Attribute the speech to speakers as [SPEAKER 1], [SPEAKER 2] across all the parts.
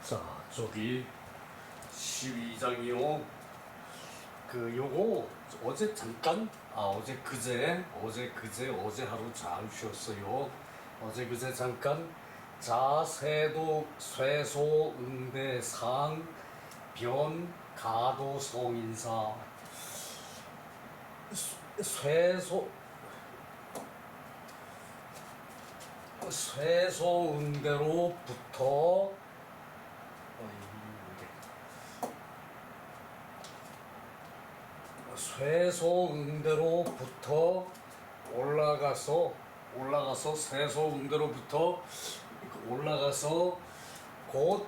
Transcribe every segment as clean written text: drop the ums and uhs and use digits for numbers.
[SPEAKER 1] 자, 저기 12장이요. 요거 어제 잠깐, 어제 하루 잘 쉬었어요. 어제 그제 잠깐 자세도 쇠소 응대 상 변 가도 성인사 쇠소 응대로부터 쇠소응대로부터 올라가서 쇠소응대로부터 올라가서 곧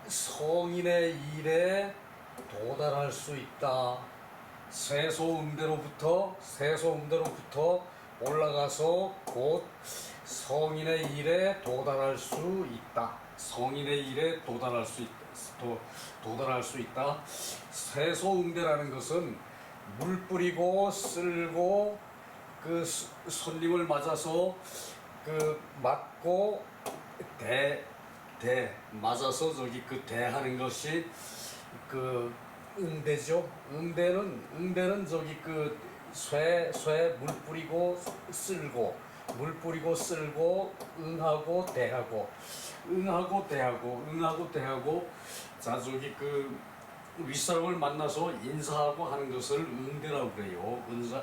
[SPEAKER 1] 성인의 일에 도달할 수 있다. 쇠소응대로부터 올라가서 곧 성인의 일에 도달할 수 있다. 성인의 일에 도달할 수 있다. 쇠소응대라는 것은 물 뿌리고 쓸고 그 손님을 맞아서 그 맞고 맞아서 저기 그 대하는 것이 그 응대죠. 응대는 저기 그 물 뿌리고 쓸고 응하고 대하고 자 저기 그 윗사람을 만나서 인사하고 하는 것을 응대라고 그래요.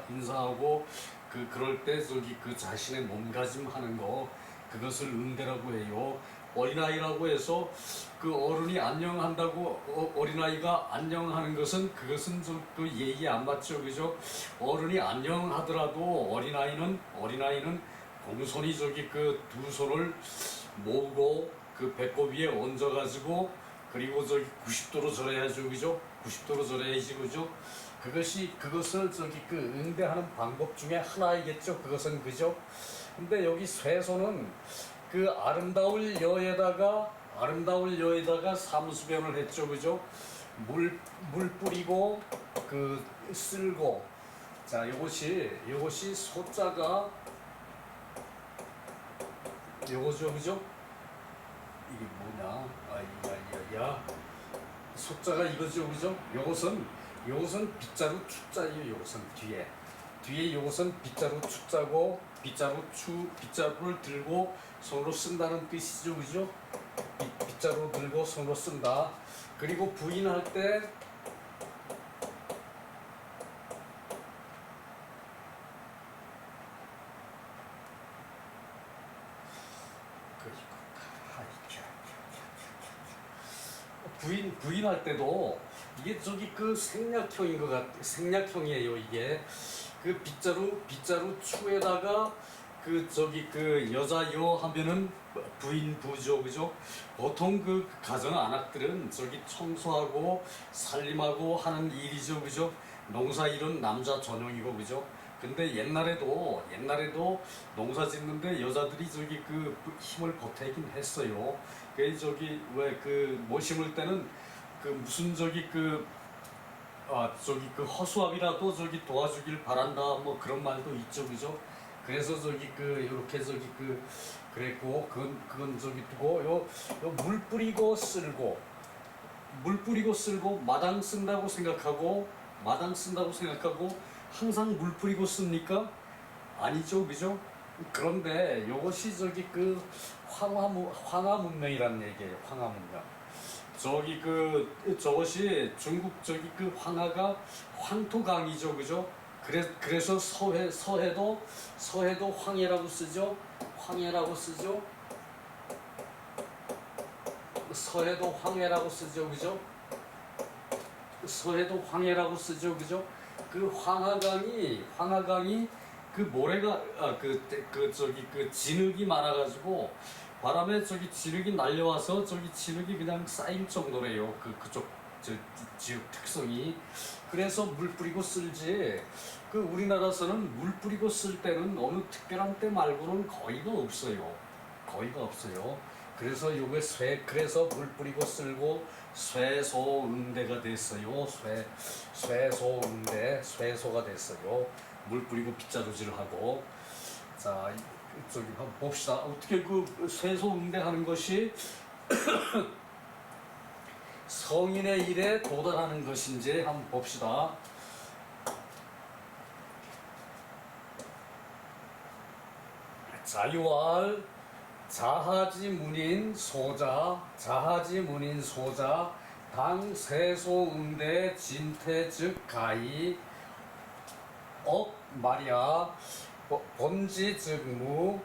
[SPEAKER 1] 인사하고 그럴 때 저기 그 자신의 몸가짐 하는 거 그것을 응대라고 해요. 어린아이라고 해서 그 어른이 안녕한다고 어린아이가 안녕하는 것은 그것은 좀 그 예의 안 맞죠, 그죠? 어른이 안녕하더라도 어린아이는 공손히 저기 그 두 손을 모으고 그 배꼽 위에 얹어가지고 그리고 저기 90도로 절해야죠, 그죠? 90도로 절해야지, 그죠? 그것을 저기 그 응대하는 방법 중에 하나이겠죠, 그것은, 그죠? 근데 여기 쇠소는 그 아름다울 여에다가 삼수변을 했죠, 그죠? 물 뿌리고 그 쓸고. 자, 요것이 소자가 요거죠, 그죠? 이게 뭐냐? 소자가 이거죠, 그죠? 요것은 빗자루 추자예요. 요것은 뒤에 요것은 빗자루 추자고 빗자루를 들고 손으로 쓴다는 뜻이죠, 그죠? 빗자루 들고 손으로 쓴다. 그리고 부인할 때 부인할 때도 이게 저기 그 생략형이에요. 이게 그 빗자루 추에다가 그 저기 그 여자 여 하면은 부인부죠, 그죠? 보통 그 가정 안악들은 저기 청소하고 살림하고 하는 일이죠, 그죠? 농사일은 남자 전용이고, 그죠? 근데 옛날에도 농사 짓는데 여자들이 저기 그 힘을 보태긴 했어요. 그 저기 왜 그 못 심을 때는 그 무슨 저기 저기 그 허수아비라도 저기 도와주길 바란다 뭐 그런 말도 있죠, 그죠? 그래서 저기 요렇게 저기 그랬고 그건 저기 두고 요 물 뿌리고 쓸고 마당 쓴다고 생각하고 항상 물 뿌리고 씁니까? 아니죠, 그죠? 그런데 요것이 저기 그 황하 문명이라는 얘기예요. 황하 문명. 저기 저것이 중국 저기 그 황하가 황토강이죠, 그죠? 그래서 서해도 황해라고 쓰죠. 서해도 황해라고 쓰죠, 그죠? 그죠? 그 황하강이 그 모래가 저기 그 진흙이 많아가지고 바람에 저기 진흙이 날려와서 저기 진흙이 그냥 쌓일 정도래요. 그쪽 지역 특성이. 그래서 물 뿌리고 쓸지. 그 우리나라에서는 물 뿌리고 쓸 때는 어느 특별한 때 말고는 거의가 없어요. 그래서 그래서 물 뿌리고 쓸고 쇠소응대가 됐어요. 쇠소가 됐어요. 물 뿌리고 빗자루질하고. 자, 저기 한번 봅시다. 어떻게 그 쇠소응대 하는 것이 성인의 일에 도달하는 것인지 한번 봅시다. 자유할 자하지 문인 소자 자하지 문인 소자 당 세소 응대 진태 즉 가히 억 말이야 본지 즉 무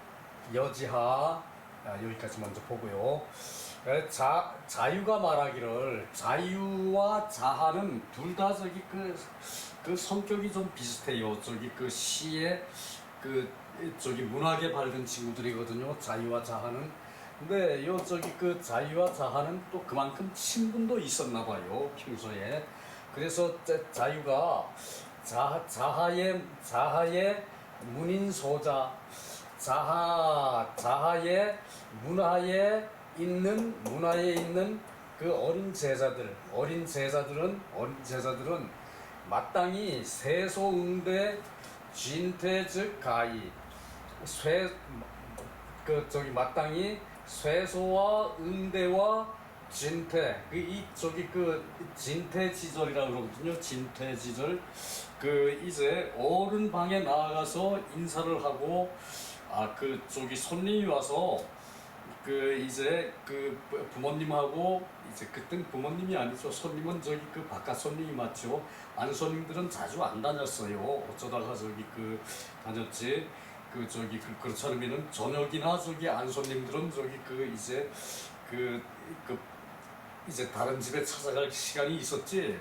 [SPEAKER 1] 여지하 여기까지 먼저 보고요. 자유가 말하기를 자유와 자하는 둘 다 저기 그 성격이 좀 비슷해요. 저기 그 시에 그 저기 문학에 밝은 친구들이거든요. 자유와 자하는. 근데 요 저기 그 자유와 자하는 또 그만큼 친분도 있었나 봐요. 평소에. 그래서 자유가 자하의 문인 소자 자하의 문화에 있는 그 어린 제자들은 마땅히 세소응대 진퇴 즉 가히 마땅히 쇠소와 응대와 진퇴 이 저기 그 진퇴지절이라고 그러거든요. 진퇴지절 이제 어른 방에 나아가서 인사를 하고 그 저기 손님이 와서 이제 부모님하고 이제 그땐 부모님이 아니죠. 손님은 저기 바깥 손님이 맞죠. 안 손님들은 자주 안 다녔어요. 어쩌다가 저기 다녔지. 그렇지 않으면은 저녁이나 저기 안 손님들은 저기 이제 다른 집에 찾아갈 시간이 있었지.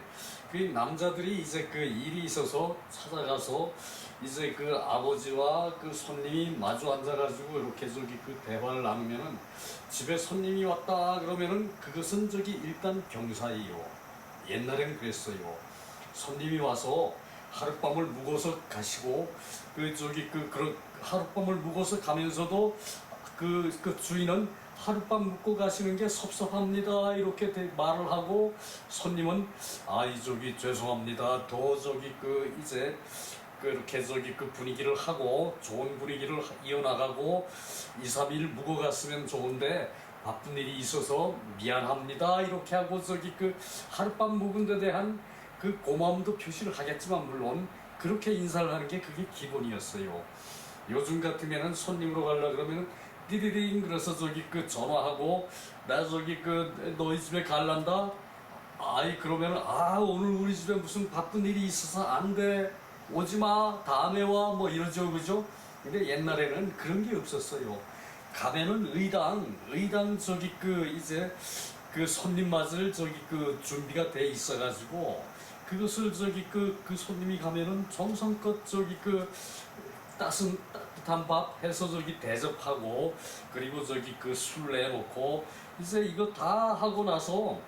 [SPEAKER 1] 남자들이 이제 일이 있어서 찾아가서 이제 아버지와 손님이 마주 앉아가지고 이렇게 대화를 나누면은 집에 손님이 왔다 그러면은 그것은 일단 병사예요. 옛날엔 그랬어요. 손님이 와서 하룻밤을 묵어서 가시고 그런 하룻밤을 묵어서 가면서도 주인은 하룻밤 묵고 가시는 게 섭섭합니다 이렇게 말을 하고 손님은 죄송합니다 더 이제 그렇게 분위기를 하고 좋은 분위기를 이어나가고 2, 3일 묵어갔으면 좋은데 바쁜 일이 있어서 미안합니다 이렇게 하고 하룻밤 묵은 데 대한 고마움도 표시를 하겠지만 물론 그렇게 인사를 하는 게 그게 기본이었어요. 요즘 같으면은 손님으로 가려 그러면은 띠디딩 그래서 전화하고 나 너희 집에 갈란다. 그러면은 오늘 우리 집에 무슨 바쁜 일이 있어서 안 돼. 오지 마. 다음에 와. 뭐 이러죠. 그죠? 근데 옛날에는 그런 게 없었어요. 가면은 의당 이제 손님 맞을 준비가 돼 있어가지고 그것을 손님이 가면은 정성껏 따뜻한 밥 해서 대접하고 그리고 술 내놓고 이제 이거 다 하고 나서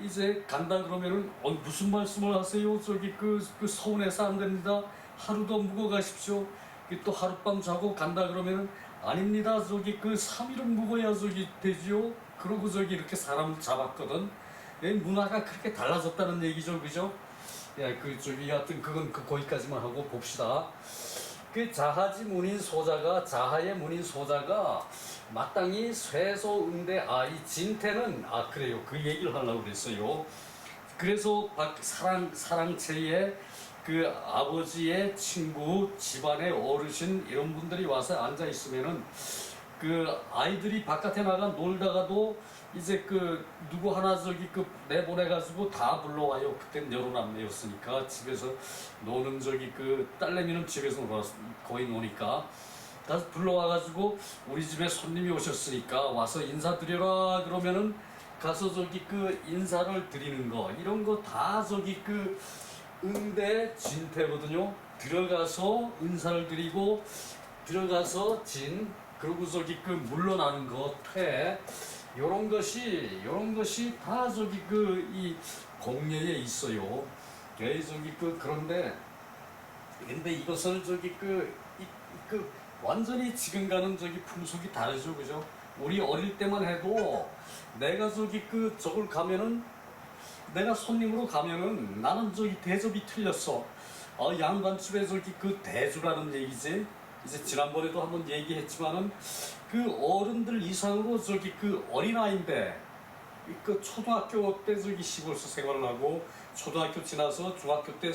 [SPEAKER 1] 이제 간다 그러면은 무슨 말씀을 하세요? 서운해서 안 됩니다. 하루 더 묵어 가십시오. 또 하룻밤 자고 간다 그러면은 아닙니다. 3일은 묵어야 되지요. 그러고 이렇게 사람을 잡았거든. 문화가 그렇게 달라졌다는 얘기죠, 그죠? 하여튼 그건 거기까지만 하고 봅시다. 자하의 문인 소자가 마땅히 쇠소응대 이 진태는 그래요. 그 얘기를 하려고 그랬어요. 그래서 사랑채에 아버지의 친구, 집안의 어르신 이런 분들이 와서 앉아 있으면은 아이들이 바깥에 나가 놀다가도 이제 누구 하나 내보내가지고 다 불러와요. 그땐 여론남매였으니까 집에서 노는 딸내미는 집에서 거의 노니까 다 불러와가지고 우리 집에 손님이 오셨으니까 와서 인사드려라 그러면은 가서 인사를 드리는 거 이런 거 다 응대 진태거든요. 들어가서 인사를 드리고 들어가서 그리고 물러나는 거 퇴 요런 것이 다 이 공예에 있어요. 그런데 근데 이것을 완전히 지금과는 풍속이 다르죠, 그죠? 우리 어릴 때만 해도 내가 저걸 가면은 내가 손님으로 가면은 나는 대접이 틀렸어. 양반집에 대주라는 얘기지. 이제 지난번에도 한번 얘기했지만은 어른들 이상으로 어린아이인데 그 초등학교 때 저기 시골에서 생활을 하고 초등학교 지나서 중학교 때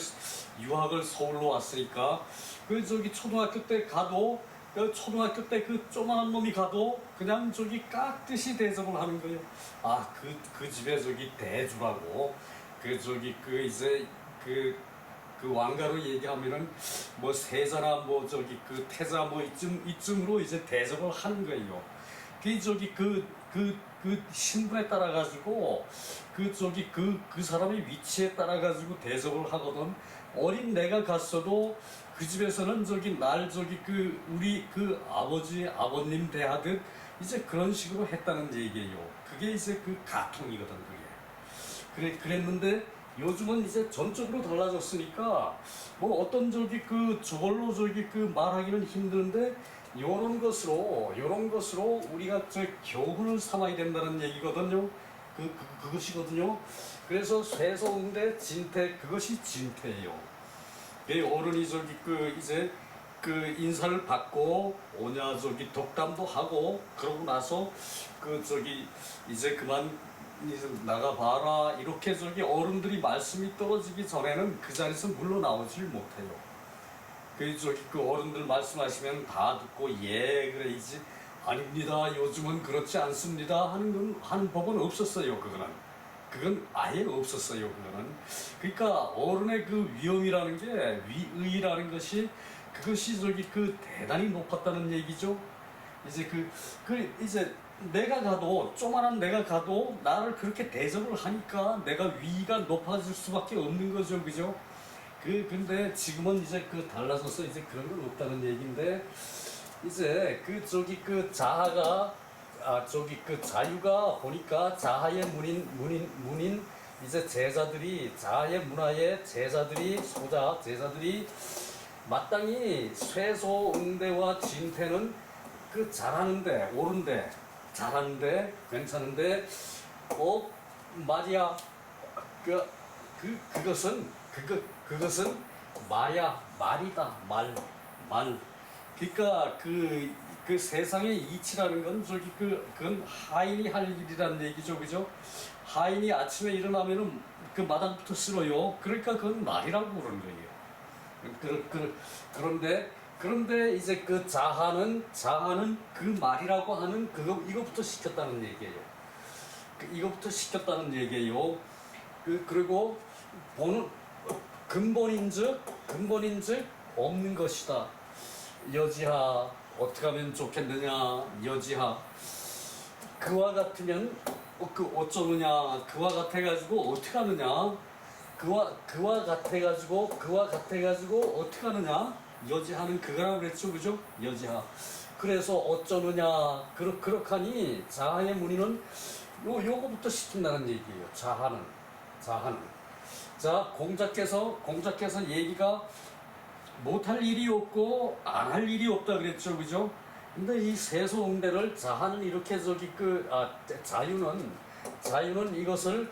[SPEAKER 1] 유학을 서울로 왔으니까 그 저기 초등학교 때 가도 그 초등학교 때 그 조그만한 놈이 가도 그냥 저기 깍듯이 대접을 하는 거예요. 아, 그 집에 저기 대주라고 그 저기 그 이제 그 왕가로 얘기하면은 뭐 세자나 뭐 저기 그 태자 뭐 이쯤으로 이제 대접을 하는 거예요. 그 저기 그 신분에 따라 가지고 그 저기 그 사람의 위치에 따라 가지고 대접을 하거든. 어린 내가 갔어도 그 집에서는 저기 날 저기 그 우리 그 아버지 아버님 대하듯 이제 그런 식으로 했다는 얘기예요. 그게 이제 그 가통이거든 그게. 그랬는데 요즘은 이제 전적으로 달라졌으니까 뭐 어떤 저기 그 저걸로 저기 그 말하기는 힘든데 요런 것으로 우리가 저 교훈을 삼아야 된다는 얘기거든요. 그것이거든요. 그래서 쇠소응대 진퇴 그것이 진퇴예요. 그 어른이 저기 그 이제 그 인사를 받고 오냐 저기 덕담도 하고 그러고 나서 그 저기 이제 그만 이제 나가봐라 이렇게 저기 어른들이 말씀이 떨어지기 전에는 그 자리에서 물러나오질 못해요. 그 저기 그 어른들 말씀하시면 다 듣고 예 그래야지 아닙니다 요즘은 그렇지 않습니다 하는 법은 없었어요. 그건 아예 없었어요. 그러니까 어른의 그 위엄이라는 게 위의라는 것이 그것이 저기 그 대단히 높았다는 얘기죠. 이제 이제 내가 가도 조만한 내가 가도 나를 그렇게 대접을 하니까 내가 위가 높아질 수밖에 없는 거죠, 그죠? 근데 지금은 이제 그 달라져서 이제 그런 건 없다는 얘기인데 이제 그 저기 그 자아가 저기 그 자유가 보니까 자아의 문인 이제 제자들이 자아의 문화의 제자들이 제자들이 마땅히 쇠소응대와 진퇴는 그 잘하는데 옳은데 잘하는데 괜찮은데 말이야 그것은 말이다 말 그러니까 그 세상의 이치라는 건 저기 그건 하인이 할 일이란 얘기죠, 그죠? 하인이 아침에 일어나면은 그 마당부터 쓸어요. 그러니까 그건 말이라고 그러는 거예요. 그런데 이제 그 자하는 그 말이라고 하는 이거부터 시켰다는 얘기예요. 이거부터 시켰다는 얘기예요. 그리고 보는 근본인즉 없는 것이다. 여지하 어떻게 하면 좋겠느냐 여지하 그와 같으면 어쩌느냐 그와 같아가지고 어떻게 하느냐 그와 같아가지고 어떻게 하느냐 여지하는 그거라고 그랬죠, 그죠? 여지하. 그래서 어쩌느냐 그렇하니 자하의 문의는 요거부터 시킨다는 얘기예요. 자하는 자 공자께서 얘기가 못할 일이 없고 안 할 일이 없다 그랬죠, 그죠? 근데 이 세소응대를 자하는 이렇게 저기 자유는 이것을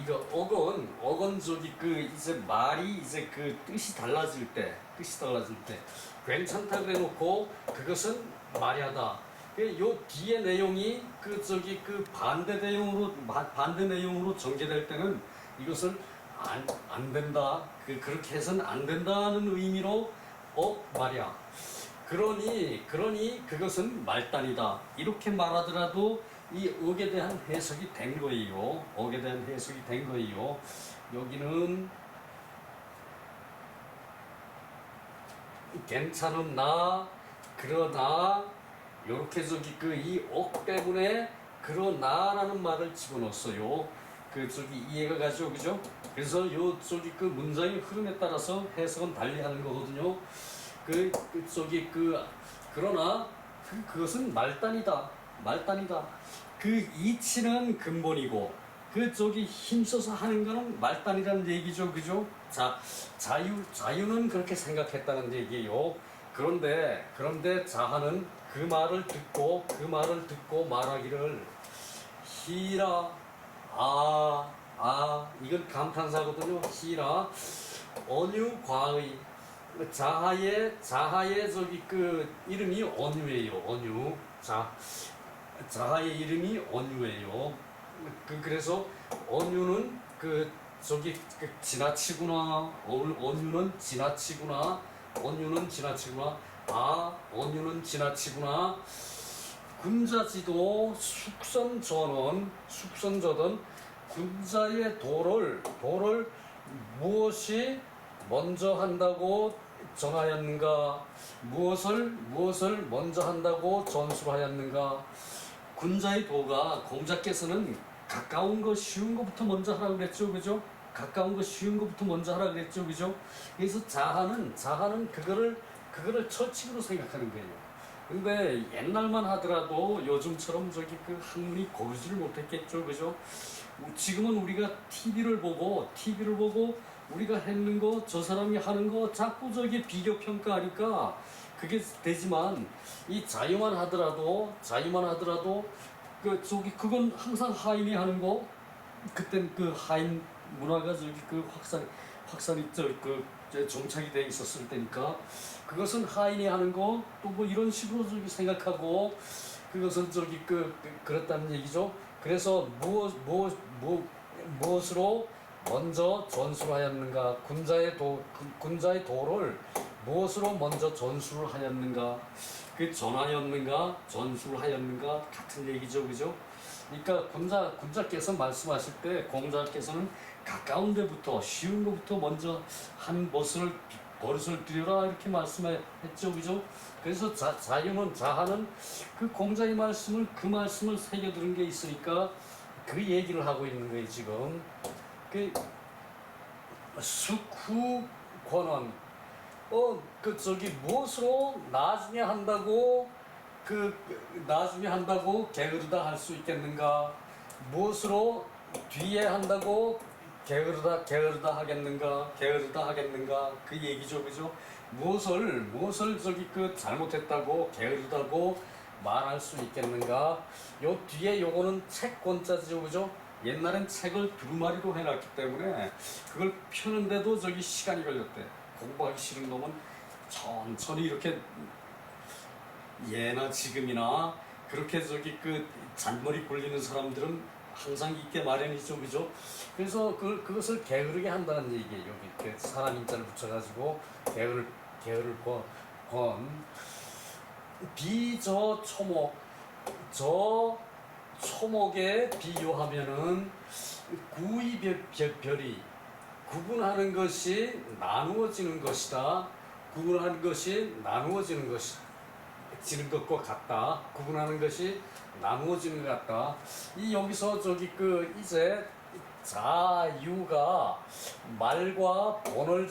[SPEAKER 1] 이거 어건 저기 이제 말이 이제 그 뜻이 달라질 때 괜찮다 그래놓고 그것은 말야다. 요 뒤에 내용이 반대 내용으로 전개될 때는 이것을 안 된다. 그렇게 해서는 안 된다는 의미로 말이야. 그러니 그것은 말단이다. 이렇게 말하더라도 이 억에 대한 해석이 된 거예요. 여기는 괜찮으나 그러나 요렇게 이 억 때문에 그러나라는 말을 집어넣었어요. 이해가 가죠, 그죠? 그래서 그 문장의 흐름에 따라서 해석은 달리하는 거거든요. 그러나 그것은 말단이다. 그 이치는 근본이고 힘써서 하는 거는 말단이라는 얘기죠, 그죠? 자, 자유는 그렇게 생각했다는 얘기예요. 그런데 자하는 그 말을 듣고 말하기를 히라 이건 감탄사거든요. 히라 언유 과의 자하의 이름이 언유예요. 언유. 자하의 이름이 언유예요. 그래서 언유는 그 저기 그 지나치구나. 언유는 지나치구나. 언유는 지나치구나. 아, 언유는 지나치구나. 군자지도 숙선저던 군자의 도를 무엇이 먼저 한다고 전하였는가? 무엇을 먼저 한다고 전술하였는가? 군자의 도가 공자께서는 가까운 거 쉬운 거부터 먼저 하라 그랬죠, 그죠? 가까운 거 쉬운 거부터 먼저 하라 그랬죠, 그죠? 그래서 자하는 그거를 철칙으로 생각하는 거예요. 근데 옛날만 하더라도 요즘처럼 저기 그 학문이 고르지를 못했겠죠, 그죠? 지금은 우리가 TV를 보고 우리가 했는 거, 저 사람이 하는 거 자꾸 저기 비교 평가하니까 그게 되지만 이 자유만 하더라도 그 저기 그건 항상 하인이 하는 거. 그땐 그 하인 문화가 저기 그 확산이 저그 정착이 돼 있었을 때니까 그것은 하인이 하는 거 또 뭐 이런 식으로 저기 생각하고 그것은 저기 그렇다는 얘기죠. 그래서 무엇으로 먼저 전술하였는가? 군자의 도를 무엇으로 먼저 전술을 하였는가? 그 전하였는가? 전술하였는가? 같은 얘기죠, 그죠? 그러니까 군자께서 말씀하실 때 공자께서는 가까운 데부터 쉬운 것부터 먼저 한 버릇을 들여라 이렇게 말씀했죠, 그죠? 그래서 자하는 그 공자의 말씀을 새겨들은 게 있으니까 그 얘기를 하고 있는 거예요 지금. 그 숙후 권원 그 저기 무엇으로 나중에 한다고 나중에 한다고 게으르다 할 수 있겠는가? 무엇으로 뒤에 한다고 게으르다 하겠는가? 그 얘기죠, 그죠? 무엇을 저기 잘못했다고 게으르다고 말할 수 있겠는가? 요 뒤에 요거는 책권자죠, 그죠? 옛날엔 책을 두루마리로 해놨기 때문에 그걸 펴는데도 저기 시간이 걸렸대. 공부하기 싫은 놈은 천천히 이렇게 예나 지금이나 그렇게 저기 잔머리 굴리는 사람들은 항상 있게 마련이죠, 그죠? 그래서 그것을 게으르게 한다는 얘기예요. 여기 이렇게 사람 인자를 붙여가지고 게으를 권 비저 초목 저 초목에 비유하면은 구이별이 구분하는 것이 나누어지는 것이다. 구분하는 것이 나누어지는 지는 것과 같다. 구분하는 것이 나누어지는 것 같다. 이 여기서 저기 이제 자유가 말과 본을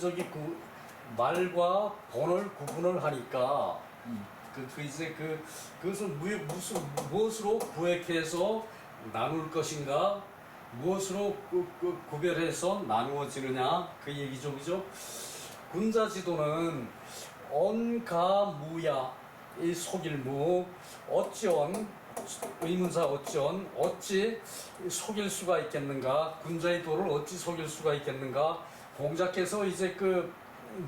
[SPEAKER 1] 말과 본을 구분을 하니까 이제 그것을 무엇으로 구획해서 나눌 것인가? 무엇으로 구별해서 나누어지느냐? 그 얘기죠, 그죠? 군자지도는 언가무야 이 속일무 어찌언 의문사 어찌 속일 수가 있겠는가? 군자의 도를 어찌 속일 수가 있겠는가? 공자께서 이제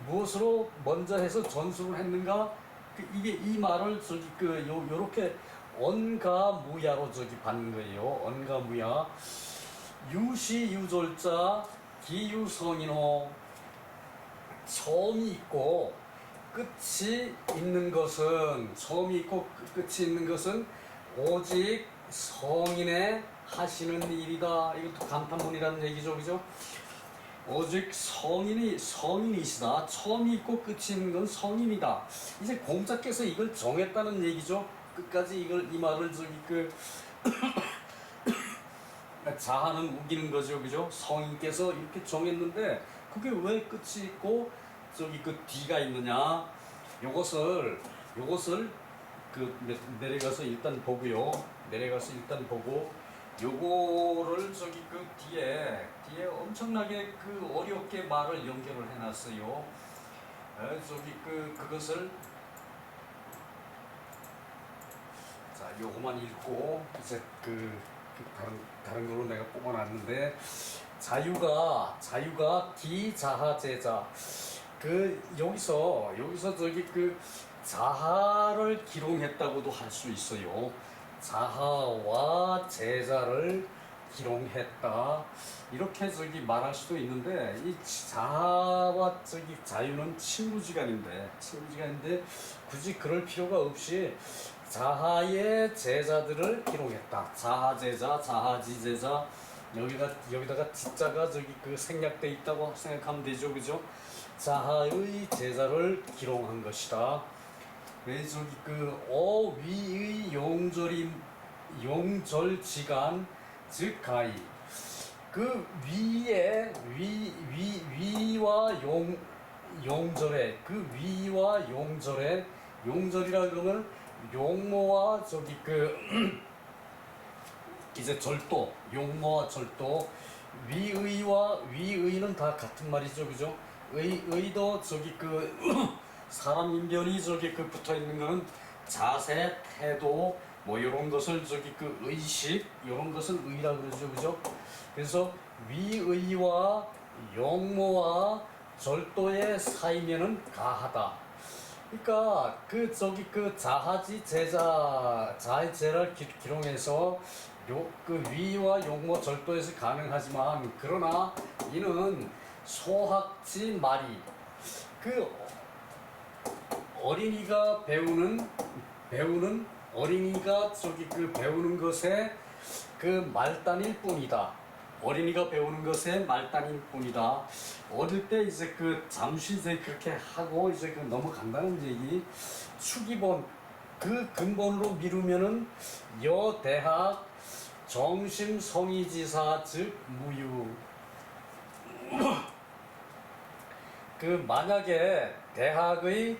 [SPEAKER 1] 무엇으로 먼저 해서 전술을 했는가? 이게 이 말을 저기 요렇게 언가무야로 저기 받는 거예요. 언가무야 유시유졸자 기유성인호 처음이 있고 끝이 있는 것은 오직 성인의 하시는 일이다. 이것도 감탄문이라는 얘기죠, 그죠? 오직 성인이시다. 처음이 있고 끝이 있는 건 성인이다. 이제 공자께서 이걸 정했다는 얘기죠. 끝까지 이 말을 저기 자하는 우기는 거죠, 그죠? 성인께서 이렇게 정했는데 그게 왜 끝이 있고 저기 뒤가 있느냐? 요것을 내려가서 일단 보고요. 요거를 저기 뒤에 엄청나게 어렵게 말을 연결을 해놨어요. 저기 그것을 자 요거만 읽고 이제 다른 걸로 내가 뽑아놨는데 자유가 기자하제자 여기서 저기 자하를 기록했다고도 할 수 있어요. 자하와 제자를 기롱했다. 이렇게 말할 수도 있는데 이 자아와 자유는 친구지간인데 굳이 그럴 필요가 없이 자하의 제자들을 기록했다. 자하제자, 자하지제자 여기다가 지자가 생략돼 있다고 생각하면 되죠, 그죠? 자하의 제자를 기록한 것이다. 왜 어위의 용절지간 즉 가히 그 위에 위와 용절에 그 위와 용절이라 그러면 용모와 이제 절도 용모와 절도 위의는 다 같은 말이죠, 그죠? 의도 사람 인변이 붙어 있는 거는 자세, 태도 뭐 이런 것을 의식 이런 것을 의라 그러죠, 그죠? 그래서 위의와 용모와 절도의 사이면은 가하다. 그러니까 자하지 자의 제를 기록해서 위와 용모 절도에서 가능하지만 그러나 이는 소학지 말이 어린이가 배우는 어린이가 배우는 것에 말단일 뿐이다. 어린이가 배우는 것에 말단일 뿐이다. 어릴 때 잠시 그렇게 하고 넘어간다는 얘기. 추기본 근본으로 미루면은 여대학 정심성의지사 즉 무유. 만약에 대학의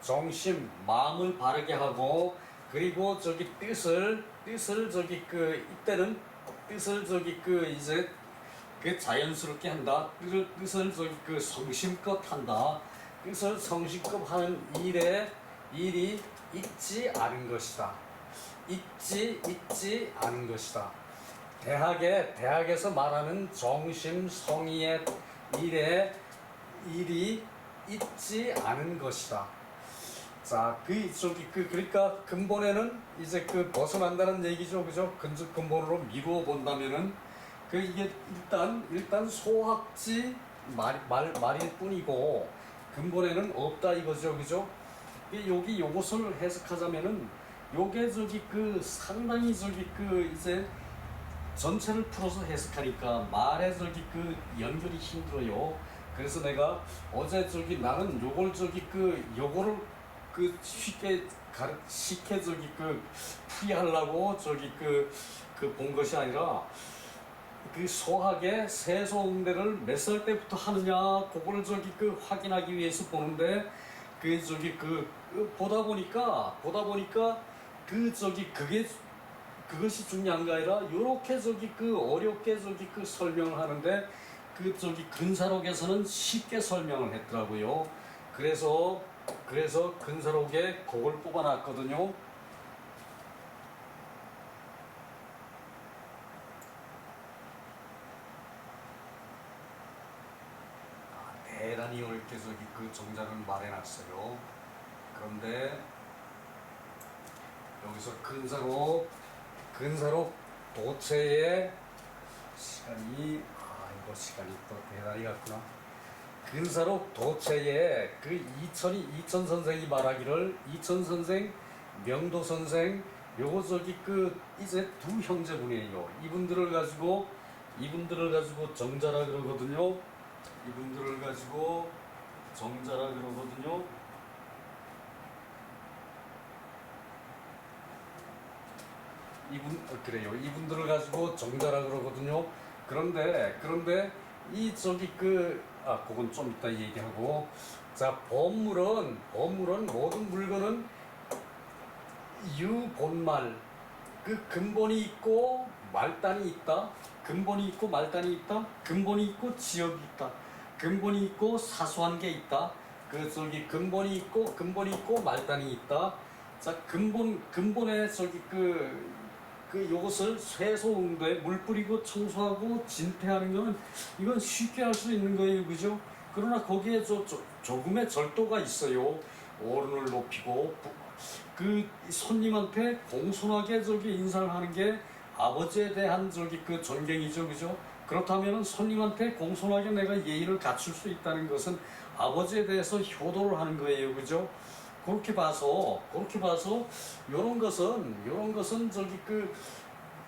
[SPEAKER 1] 정심 마음을 바르게 하고 그리고 뜻을 이때는 뜻을 이제 자연스럽게 한다. 뜻을 성심껏 한다. 뜻을 성심껏 하는 일이 있지 않은 것이다. 있지 않은 것이다. 대학에서 말하는 정심성의의 일이 있지 않은 것이다. 자, 그러니까 근본에는 이제 벗어난다는 얘기죠, 그죠? 근본으로 미루어 본다면은 이게 일단 소학지 말일 뿐이고 근본에는 없다 이거죠, 그죠? 요것을 해석하자면은 요게 상당히 이제 전체를 풀어서 해석하니까 말에 연결이 힘들어요. 그래서 내가 어제 나는 요거를 쉽게 풀이하려고 본 것이 아니라 소학의 세소응대를 몇 살 때부터 하느냐 그거를 확인하기 위해서 보는데 보다 보니까 그것이 중요한 게 아니라 요렇게 어렵게 설명을 하는데 근사록에서는 쉽게 설명을 했더라고요. 그래서 근사록에 그걸 뽑아놨거든요. 대단히 어렵게 정자를 말해놨어요. 그런데 여기서 근사록 도체의 시간이 또 대단히 갔구나. 근사록 도체의 이천 선생이 말하기를 이천 선생, 명도 선생 요거 이제 두 형제분이에요. 이분들을 가지고 정자라 그러거든요. 이분들을 가지고 정자라 그러거든요. 이분들을 가지고 정자라 그러거든요. 그런데 그건 좀 이따 얘기하고. 자, 본물은 모든 물건은 유본말 근본이 있고 말단이 있다. 근본이 있고 말단이 있다. 근본이 있고 지역이 있다. 근본이 있고 사소한 게 있다. 근본이 있고 말단이 있다. 자, 근본에 요것을 세소응대 물 뿌리고 청소하고 진퇴하는 거는 이건 쉽게 할 수 있는 거예요, 그죠? 그러나 거기에 조금의 절도가 있어요. 어른을 높이고 그 손님한테 공손하게 인사를 하는 게 아버지에 대한 그 존경이죠, 그죠? 그렇다면 손님한테 공손하게 내가 예의를 갖출 수 있다는 것은 아버지에 대해서 효도를 하는 거예요, 그죠? 그렇게 봐서 요런 것은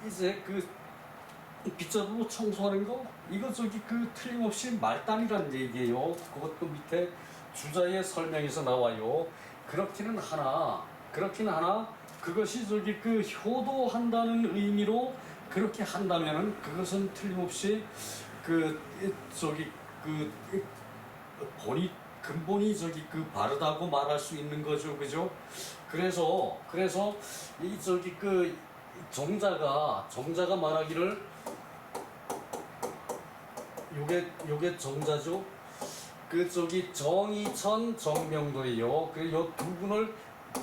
[SPEAKER 1] 이제 빗자루로 청소하는 거 이거 틀림없이 말단이라는 얘기예요. 그것도 밑에 주자의 설명에서 나와요. 그렇기는 하나 그것이 효도한다는 의미로 그렇게 한다면은 그것은 틀림없이 근본이 바르다고 말할 수 있는 거죠, 그죠? 그래서 이 정자가 말하기를 요게 정자죠. 정이천 정명도예요.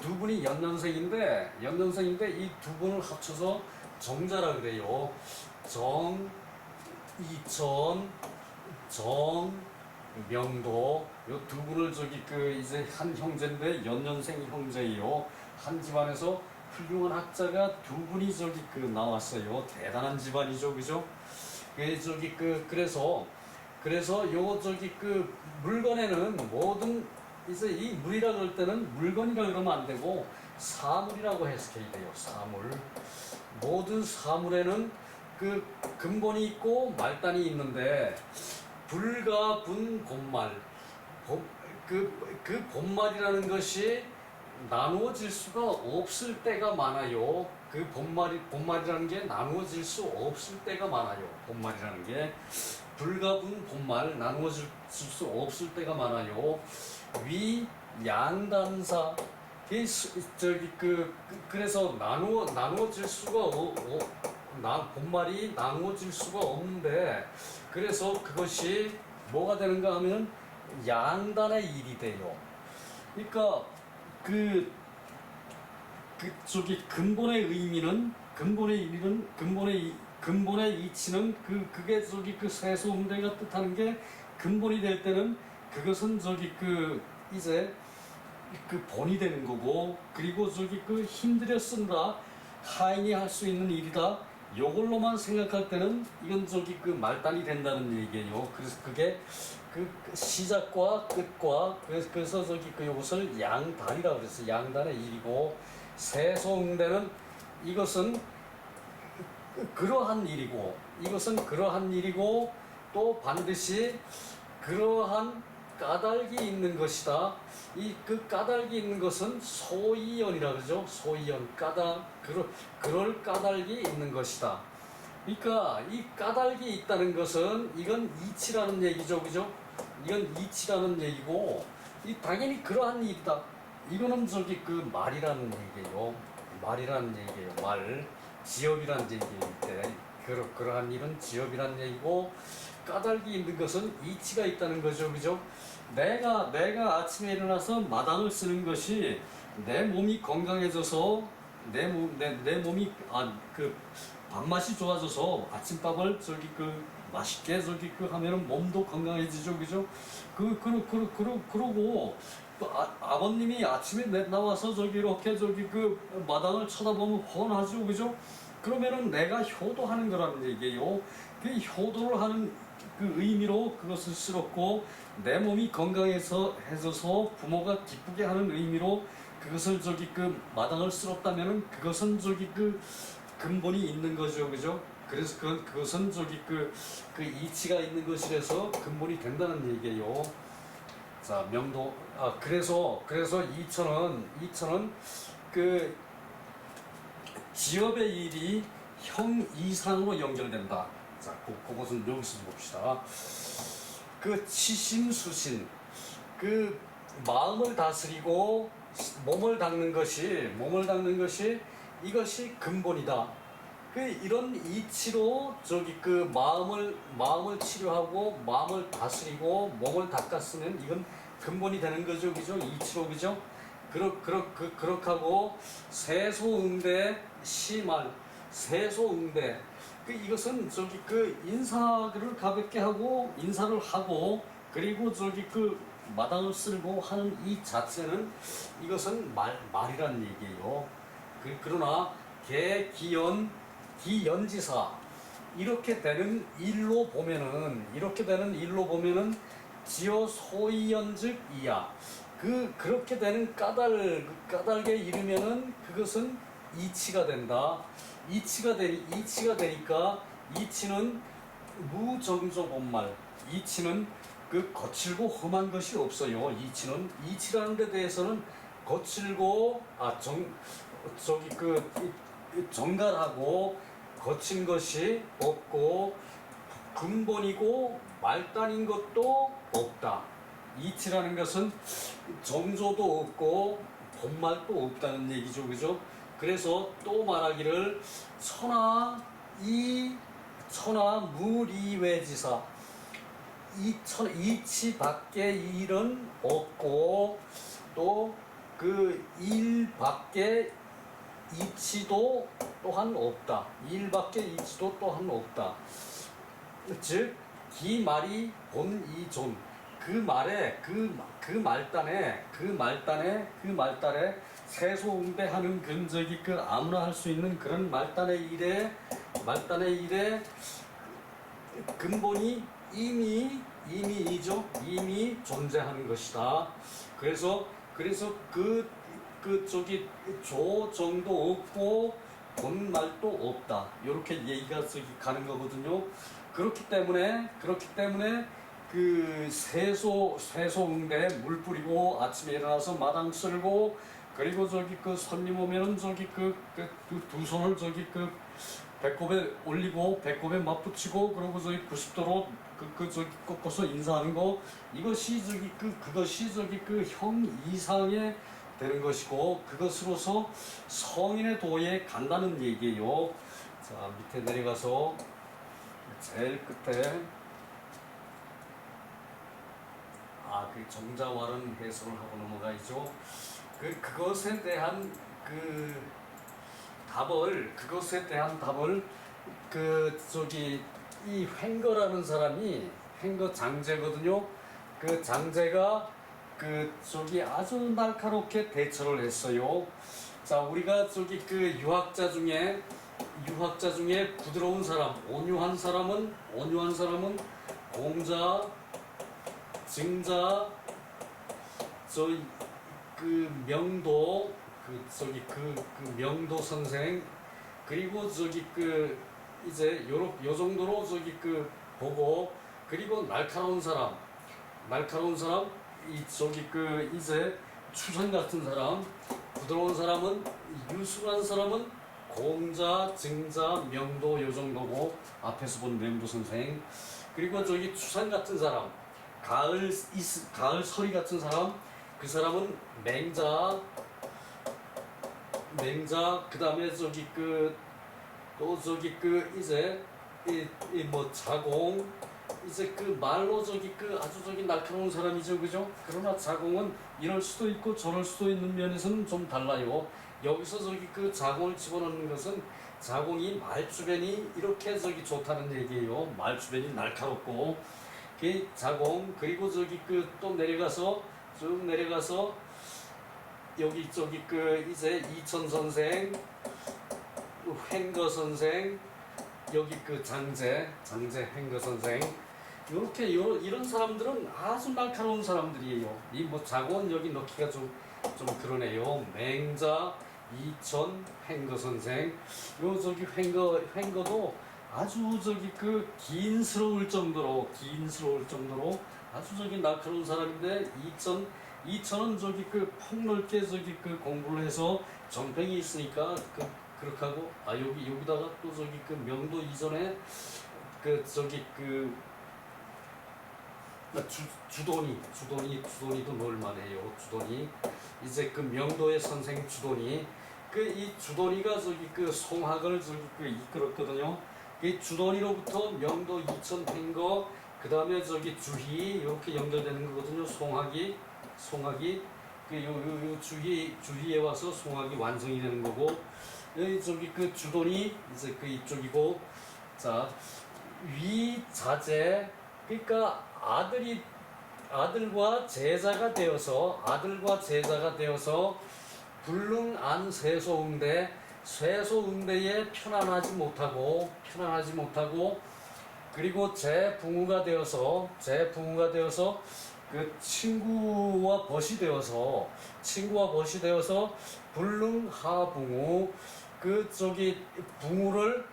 [SPEAKER 1] 두 분이 연년생인데 이 두 분을 합쳐서 정자라 그래요. 정이천 정명도 요 두 분을 이제 한 형제인데 연년생 형제예요. 한 집안에서 훌륭한 학자가 두 분이 나왔어요. 대단한 집안이죠, 그죠? 그래서 요 물건에는 모든 이제 이 물이라 그럴 때는 물건이라 그러면 안 되고 사물이라고 해석해야 돼요. 사물. 모든 사물에는 근본이 있고 말단이 있는데 불가분 본말. 본말이라는 것이 나누어질 수가 없을 때가 많아요. 본말이라는 게 나누어질 수 없을 때가 많아요. 본말이라는 게 불가분 본말 나누어질 수 없을 때가 많아요. 위 양단사 그래서 나누어질 수가 본말이 나누어질 수가 없는데 그래서 그것이 뭐가 되는가 하면 양단의 일이 돼요. 그러니까 근본의 의미는 근본의 이치는 그게 세소음대가 뜻하는 게 근본이 될 때는 그것은 이제 본이 되는 거고 그리고 힘들여 쓴다 하인이 할 수 있는 일이다 요걸로만 생각할 때는 이건 말단이 된다는 얘기예요. 그래서 그게 시작과 끝과 그래서 요것을 양단이라고 그랬어요. 양단의 일이고 세소응대는 이것은 그러한 일이고 또 반드시 그러한 까닭이 있는 것이다. 까닭이 있는 것은 소이연이라 그러죠. 소이연 그럴 까닭이 있는 것이다. 그러니까 이 까닭이 있다는 것은 이건 이치라는 얘기죠, 그죠? 이건 이치라는 얘기고 당연히 그러한 일이다. 이거는 말이라는 얘기예요. 말 지엽이라는 얘기인데 그러한 일은 지엽이라는 얘기고 까닭이 있는 것은 이치가 있다는 거죠, 그죠? 내가 아침에 일어나서 마당을 쓰는 것이 내 몸이 건강해져서 내 몸이 밥맛이 좋아져서 아침밥을 맛있게 하면은 몸도 건강해지죠, 그죠? 그러고 또 아버님이 아침에 나와서 이렇게 마당을 쳐다보면 훤하죠, 그죠? 그러면은 내가 효도하는 거라는 얘기예요. 그 효도를 하는 의미로 그것을 쓸었고 내 몸이 건강해져서 부모가 기쁘게 하는 의미로 그것을 마당을 쓸었다면은 그것은 근본이 있는 거죠, 그죠? 그래서 그것은 이치가 있는 것이라서 근본이 된다는 얘기예요. 자, 명도 그래서 이천은 지업의 일이 형 이상으로 연결된다. 자, 그것은 여기서 봅시다. 치심수신 마음을 다스리고 몸을 닦는 것이 이것이 근본이다. 이런 이치로 마음을 치료하고 마음을 다스리고 몸을 닦았으면 이건 근본이 되는 거죠, 그죠? 이치로, 그죠? 그렇게 하고 세소응대 시말 세소응대 이것은 인사를 가볍게 하고 인사를 하고 그리고 마당을 쓸고 하는 이 자체는 이것은 말이란 얘기예요. 그러나 개, 기연, 기연지사 이렇게 되는 일로 보면은 지어 소이연즉 이야. 그렇게 되는 까닭에 이르면은 그것은 이치가 된다. 이치가 되니까 이치는 무정조본말. 이치는 그 거칠고 험한 것이 없어요. 이치라는 데 대해서는 거칠고 정갈하고 거친 것이 없고 근본이고 말단인 것도 없다. 이치라는 것은 정조도 없고 본말도 없다는 얘기죠. 그죠? 그래서 또 말하기를 천하 무리외지사 이치 밖에 일은 없고 또 그 일 밖에 이치도 또한 없다. 일 밖에 이치도 또한 없다. 즉 기말이 본이존 그 말단에 세소응배하는 근적이 아무나 할 수 있는 그런 말단의 일에 근본이 이미 존재하는 것이다. 그래서 조정도 없고 본말도 없다. 이렇게 얘기가 가는 거거든요. 그렇기 때문에 그 세소응대 물 뿌리고 아침에 일어나서 마당 쓸고 그리고 손님 오면은 두 손을 배꼽에 올리고 배꼽에 맞붙이고 그리고 90도로 꺾어서 인사하는 거 이것이 그것이 형 이상에 되는 것이고 그것으로서 성인의 도에 간다는 얘기예요. 자, 밑에 내려가서 제일 끝에 그 정자왈은 해설을 하고 넘어가야죠. 그것에 대한 답을 이 횡거라는 사람이 횡거 장제거든요. 그 장제가 아주 날카롭게 대처를 했어요. 자, 우리가 유학자 중에 부드러운 사람, 온유한 사람은 공자, 증자, 명도, 명도 선생, 그리고 이제 요 정도로 보고, 그리고 날카로운 사람, 이제 추상 같은 사람, 부드러운 사람은, 유순한 사람은 공자, 증자, 명도 요 정도고, 앞에서 본 명도 선생, 그리고 추상 같은 사람, 가을 서리 같은 사람, 그 사람은 맹자, 그 다음에 이제 자공, 이제 말로 아주 날카로운 사람이죠, 그죠? 그러나 자공은 이럴 수도 있고 저럴 수도 있는 면에서는 좀 달라요. 여기서 자공을 집어넣는 것은 자공이 말주변이 이렇게 좋다는 얘기예요. 말주변이 날카롭고 그 자공, 그리고 또 쭉 내려가서 여기 이제 이천 선생, 횡거 선생, 여기 장제 횡거 선생, 이런 사람들은 아주 날카로운 사람들이에요. 이 자곤 여기 넣기가 좀 그러네요. 맹자, 이천, 횡거 선생, 횡거도 아주 긴스러울 정도로 아주 날카로운 사람인데 이천은 폭넓게 공부를 해서 정평이 있으니까 그렇게 하고 여기다가 또 명도 이전에 주돈이도 넣을만해요. 주돈이 이제 명도의 선생 주돈이 이 주돈이가 송학을 이끌었거든요. 이 주돈이로부터 명도, 이천, 횡거, 그 다음에 주희 이렇게 연결되는 거거든요. 송학이 요 주희에 와서 송학이 완성이 되는 거고, 주돈이 이제 이쪽이고, 자, 위자재, 그러니까 아들이 아들과 제자가 되어서 불능안 쇠소응대에 편안하지 못하고 그리고 제 부모가 되어서 그 친구와 벗이 되어서 불능하붕우 그 붕우를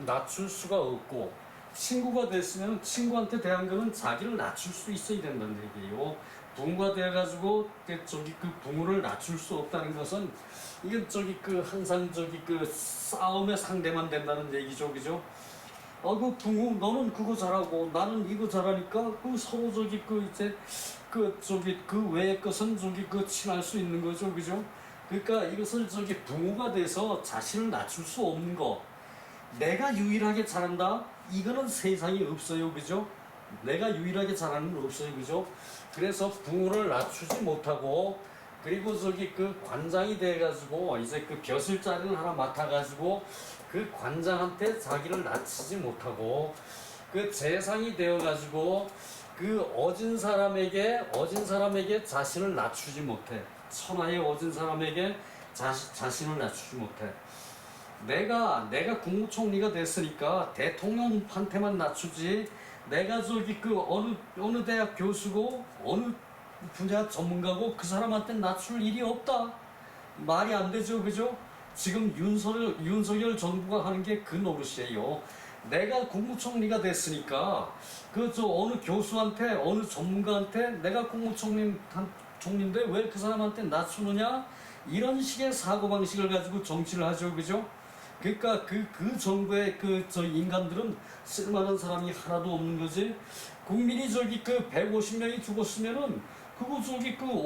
[SPEAKER 1] 낮출 수가 없고 친구가 됐으면 친구한테 대한 거는 자기를 낮출 수 있어야 된다는 얘기예요. 붕우가 돼가지고 그 붕우를 낮출 수 없다는 것은 이건 항상 싸움의 상대만 된다는 얘기죠, 그죠? 그 붕우 너는 그거 잘하고 나는 이거 잘하니까 그 서로 그 외의 것은 친할 수 있는 거죠, 그죠? 그러니까 이것을 붕우가 돼서 자신을 낮출 수 없는 거. 내가 유일하게 잘한다? 이거는 세상에 없어요, 그죠? 내가 유일하게 잘하는 건 없어요, 그죠? 그래서 붕우를 낮추지 못하고 그리고 그 관장이 돼가지고 이제 그 벼슬자리를 하나 맡아가지고 그 관장한테 자기를 낮추지 못하고 그 재상이 되어가지고 그 어진 사람에게 자신을 낮추지 못해. 천하에 어진 사람에게 자신을 낮추지 못해. 내가 국무총리가 됐으니까 대통령한테만 낮추지. 내가 어느 대학 교수고 어느 분야 전문가고 그 사람한테 낮출 일이 없다. 말이 안 되죠, 그죠? 지금 윤석열 정부가 하는 게 그 노릇이에요. 내가 국무총리가 됐으니까 어느 교수한테 어느 전문가한테 내가 총리인데 왜 그 사람한테 낮추느냐? 이런 식의 사고방식을 가지고 정치를 하죠, 그죠? 그러니까 그 정부의 인간들은 쓸만한 사람이 하나도 없는 거지. 국민이 150명이 죽었으면은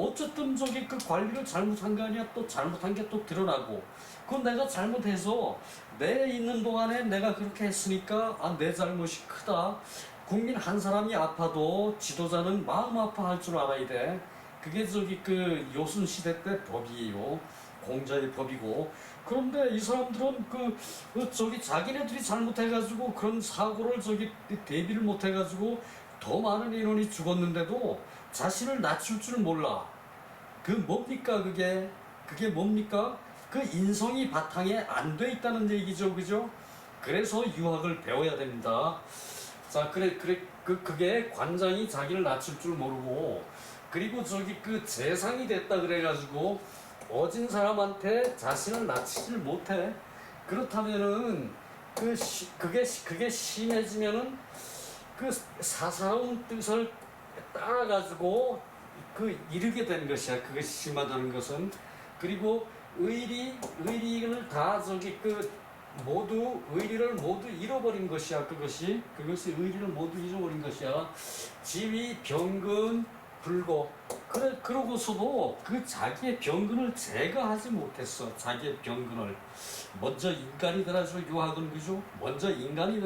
[SPEAKER 1] 어쨌든 그 관리를 잘못한 거 아니야. 또 잘못한 게 또 드러나고. 그건 내가 잘못해서 내 있는 동안에 내가 그렇게 했으니까 내 잘못이 크다. 국민 한 사람이 아파도 지도자는 마음 아파할 줄 알아야 돼. 그게 요순 시대 때 법이에요. 공자의 법이고. 그런데 이 사람들은 자기네들이 잘못해가지고 그런 사고를 대비를 못해가지고 더 많은 인원이 죽었는데도 자신을 낮출 줄 몰라. 뭡니까 그게 뭡니까? 그 인성이 바탕에 안 돼 있다는 얘기죠, 그죠? 그래서 유학을 배워야 됩니다. 자, 그게 관장이 자기를 낮출 줄 모르고, 그리고 재상이 됐다 그래가지고 어진 사람한테 자신을 낮추질 못해. 그렇다면은 그게 심해지면은 사사로운 뜻을 따라가지고 이르게 되는 것이야. 그것이 심하다는 것은. 그리고 의리를 다 의리를 모두 잃어버린 것이야. 그것이 의리를 모두 잃어버린 것이야. 지위 병근 불고. 그러고서도 자기의 병근을 제거하지 못했어. 자기의 병근을. 먼저 인간이 되라죠, 유학은, 그죠? 먼저 인간이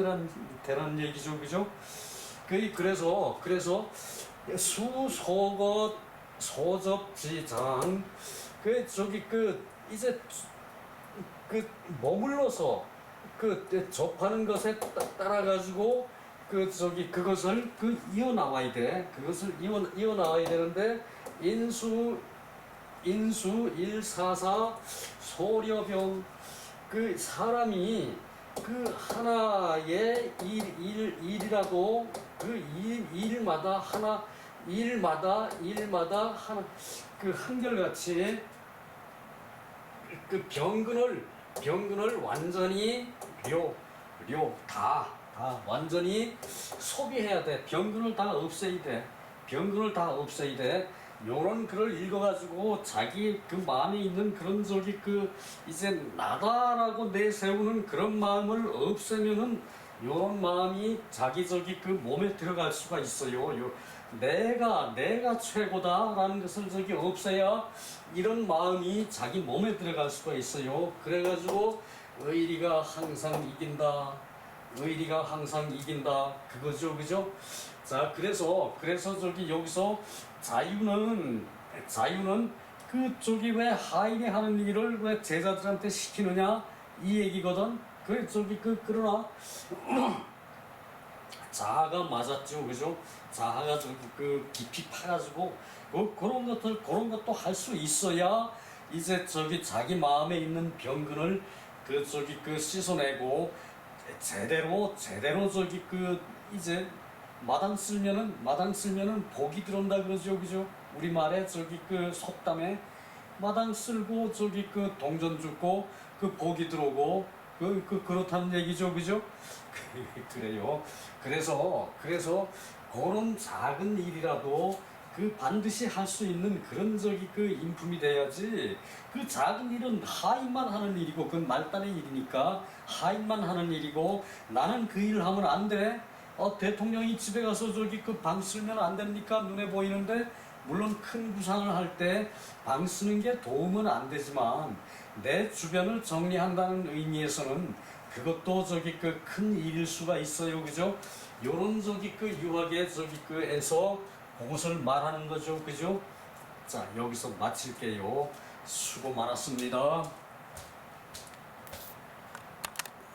[SPEAKER 1] 되라는 얘기죠, 그죠? 그래서 수소것 소접지장 이제 머물러서 접하는 것에 따라가지고 그것을 이어나와야 돼. 그것을 이어나와야 되는데 인수 144 소려병 사람이 하나의 일이라도 일마다 하나 한결같이 병근을 완전히 다 완전히 소비해야 돼. 병근을 다 없애야 돼. 요런 글을 읽어가지고 자기 마음에 있는 그런 이제 나다라고 내세우는 그런 마음을 없애면은 요런 마음이 자기 몸에 들어갈 수가 있어요. 내가 최고다라는 것을 없애야 이런 마음이 자기 몸에 들어갈 수가 있어요. 그래가지고 의리가 항상 이긴다. 그거죠, 그죠? 자, 그래서 여기서 자유는 왜 하인이 하는 일을 왜 제자들한테 시키느냐 이 얘기거든. 그러나 자아가 맞았죠, 그죠? 자아가 저기 그 깊이 파가지고 그런 것도 할 수 있어야 이제 저기 자기 마음에 있는 병근을 그 저기 그 씻어내고 제대로 저기 그 이제 마당 쓸면은 복이 들어온다 그러죠, 그죠? 우리 말에 저기 그 속담에 마당 쓸고 저기 그 동전 죽고 그 복이 들어오고 그렇다는 얘기죠, 그죠? 그래요. 그래서 그런 작은 일이라도 그 반드시 할 수 있는 그런 저기 그 인품이 돼야지. 그 작은 일은 하인만 하는 일이고 그건 말단의 일이니까 하인만 하는 일이고 나는 그 일을 하면 안 돼. 대통령이 집에 가서 저기 그 방 쓰면 안 됩니까? 눈에 보이는데 물론 큰 구상을 할 때 방 쓰는 게 도움은 안 되지만 내 주변을 정리한다는 의미에서는 그것도 저기 그 큰 일일 수가 있어요, 그죠? 요런 저기 그 유학의 저기 그에서 그것을 말하는 거죠, 그죠? 자, 여기서 마칠게요. 수고 많았습니다.